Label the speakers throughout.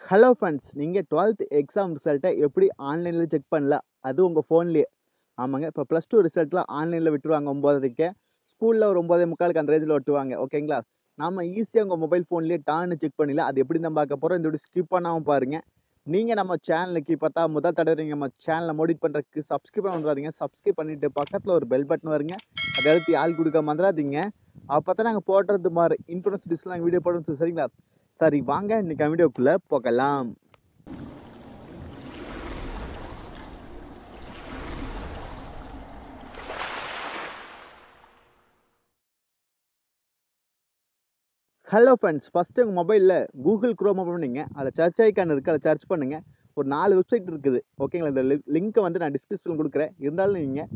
Speaker 1: Hello friends, நீங்கள் 12th exam ரிசல்ட்டை எப்படி ஆன்லைனில் செக் பண்ணலாம்? அது உங்கள் ஃபோன்லேயே. ஆமாங்க, இப்போ +2 ரிசல்ட்லாம் ஆன்லைனில் விட்டுருவாங்க 9:30க்கே. ஸ்கூலில் ஒரு 9:45க்கு அந்த ரேஞ்சில் விட்டுருவாங்க. ஓகேங்களா? நம்ம ஈஸியாக உங்கள் மொபைல் ஃபோன்லேயே டான்னு செக் பண்ணிடலாம். அது எப்படி தான் பார்க்க போகிறோம். இந்த வீடியோ ஸ்கிப் பண்ணாமல் பாருங்கள். நீங்கள் நம்ம சேனலுக்கு பார்த்தா முதல் தடவை நீங்கள் நம்ம சேனலை மோடிட் பண்ணுறதுக்கு சப்ஸ்கிரைப் பண்ணுறாதீங்க. சப்ஸ்கிரைப் பண்ணிவிட்டு பக்கத்தில் ஒரு பெல் பட்டன் வருங்க. அதை அழுத்தி ஆள் கொடுக்க மறந்துடாதீங்க. அப்போ தான் நாங்கள் போடுறது மாதிரி இன்ஃபர்மேஷன் வீடியோ போடுறது. சரிங்களா? சரி, வாங்க இன்னைக்கு வீடியோக்குள்ளே போகலாம். ஹலோ ஃப்ரெண்ட்ஸ், ஃபஸ்ட்டு உங்கள் மொபைலில் கூகுள் குரோம் ஓப்பன் பண்ணிங்க. அதில் சர்ச் ஐக்கான் இருக்குது, அதை சர்ச் பண்ணுங்கள். ஒரு 4 வெப்சைட் இருக்குது. ஓகேங்களா? இந்த லிங்க்கை வந்து நான் டிஸ்கிரிப்ஷனில் கொடுக்குறேன். இருந்தாலும் நீங்கள்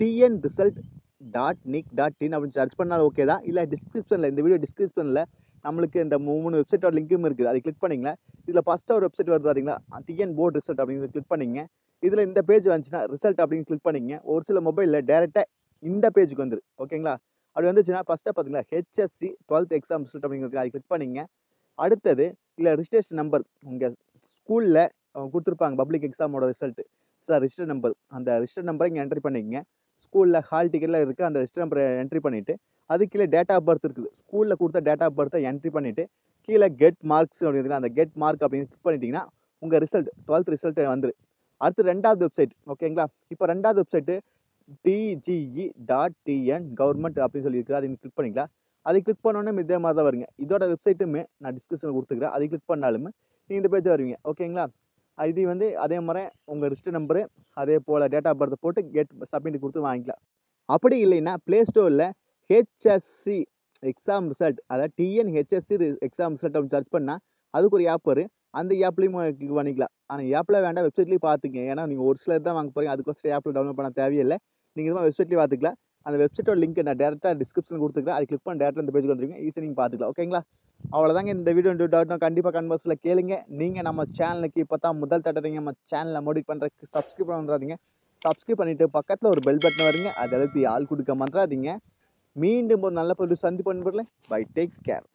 Speaker 1: tnresult.nic.in அப்படின்னு சர்ச் பண்ணாலும் ஓகே தான். இல்லை டிஸ்கிரிப்ஷனில், இந்த வீடியோ டிஸ்கிரிப்ஷனில் நம்மளுக்கு இந்த 3 வெப்சைட்டோட லிங்க்கும் இருக்குது. அதை கிளிக் பண்ணிங்களா. இதில் ஃபஸ்ட்டு ஒரு வெப்சைட் வருது பார்த்தீங்களா, டிஎன் போர்ட் ரிசல்ட் அப்படிங்கிறத கிளிக் பண்ணிங்க. இதில் இந்த பேஜ் வந்துச்சுன்னா ரிசல்ட் அப்படின்னு கிளிக் பண்ணிங்க. ஒரு சில மொபைலில் டேரெக்டாக இந்த பேஜுக்கு வந்துடும். ஓகேங்களா? அப்படி வந்துச்சுன்னா ஃபஸ்ட்டாக பார்த்தீங்களா HSC 12th எக்ஸாம் ரிசல்ட் அப்படிங்கிறது அதை கிளிக் பண்ணிங்க. அடுத்தது இல்லை ரிஜிஸ்ட்ரேஷன் நம்பர் உங்கள் ஸ்கூலில் கொடுத்துருப்பாங்க பப்ளிக் எக்ஸாமோட ரிசல்ட்டு. சார் ரிஜிஸ்டர் நம்பர், அந்த ரிஜிஸ்டர் நம்பரை இங்கே என்ட்ரி பண்ணிக்கங்க. ஸ்கூலில் ஹால் டிக்கெட்டில் இருக்குது, அந்த ரிஜிஸ்டர் நம்பரை என்ட்ரி பண்ணிவிட்டு அது கீழே டேட் ஆஃப் பர்த் இருக்குது. ஸ்கூலில் கொடுத்த டேட் ஆஃப் பர்த்தை என்ட்ரி பண்ணிவிட்டு கீழே கெட் மார்க்ஸ் அப்படின்னு அந்த கெட் மார்க் அப்படின்னு கிளிக் பண்ணிட்டீங்கன்னா உங்கள் ரிசல்ட் 12th ரிசல்ட் வந்துடும். அடுத்து 2வது வெப்சைட். ஓகேங்களா? இப்போ 2வது வெப்சைட்டு tge.tn கவர்மெண்ட் அப்படின்னு சொல்லியிருக்கு. அதை கிளிக் பண்ணிக்கலாம். அதை கிளிக் பண்ணோன்னே இதே மாதிரி தான் வருங்க. இதோட வெப்சைட்டுமே நான் டிஸ்கிரிப்ஷனில் கொடுத்துக்கிறேன். அதை கிளிக் பண்ணாலுமே நீங்கள் இந்த பேஜ் வருவீங்க. ஓகேங்களா? இது வந்து அதே மாதிரி உங்கள் ரிஜிஸ்டர் நம்பரு அதே போல் டேட் ஆஃப் பர்த் போட்டு கெட் சப்மிட் கொடுத்து வாங்கிக்கலாம். அப்படி இல்லைன்னா ப்ளே ஸ்டோரில் HSC எக்ஸாம் ரிசல்ட், அதாவது TNHSC எக்ஸாம் ரிசல்ட் அப்படின்னு சர்ச் பண்ணால் அதுக்கு ஒரு ஆப் வரும். அந்த ஆப்லேயும் கிளிக் பண்ணிக்கலாம். ஆனால் ஆப்பில் வேண்டாம், வெப்சைட்லேயும் பார்த்துங்க. ஏன்னா நீங்கள் ஒரு சிலர் தான் வாங்க போகிறீங்க. அதுக்கோசரம் ஆப்பில் டவுன்லோட் பண்ண தேவையில்லை. நீங்கள் தான் வெப்சைட்லேயும் பார்த்துக்கலாம். அந்த வெப்சைட்டோட லிங்க் நான் டேரெக்டாக டிஸ்கிரிப்ஷனில் கொடுத்துருக்கேன். அதை கிளிக் பண்ணி டேரெக்டாக இந்த பேஜுக்கு வந்துருங்க. ஈஸியாக நீங்கள் பார்த்துக்கலாம். ஓகேங்களா? அவ்வளோதாங்க இந்த வீடியோ டவுட்னா கண்டிப்பாக கன்வர்ஸில் கேளுங்க. நீங்கள் நம்ம சேனலுக்கு இப்போ தான் முதல் தடவை நம்ம சேனலை மோடிட் பண்ணுறதுக்கு சப்ஸ்கிரைப் பண்ணுறாதீங்க. சப்ஸ்கிரைப் பண்ணிவிட்டு பக்கத்தில் ஒரு பெல் பட்டன் வருங்க. அதை அழுத்தி ஆள் கொடுக்க மறந்துடாதீங்க. மீண்டும் ஒரு நல்ல பொருள் சந்திப்பு நண்பர்களே. Bye, take care.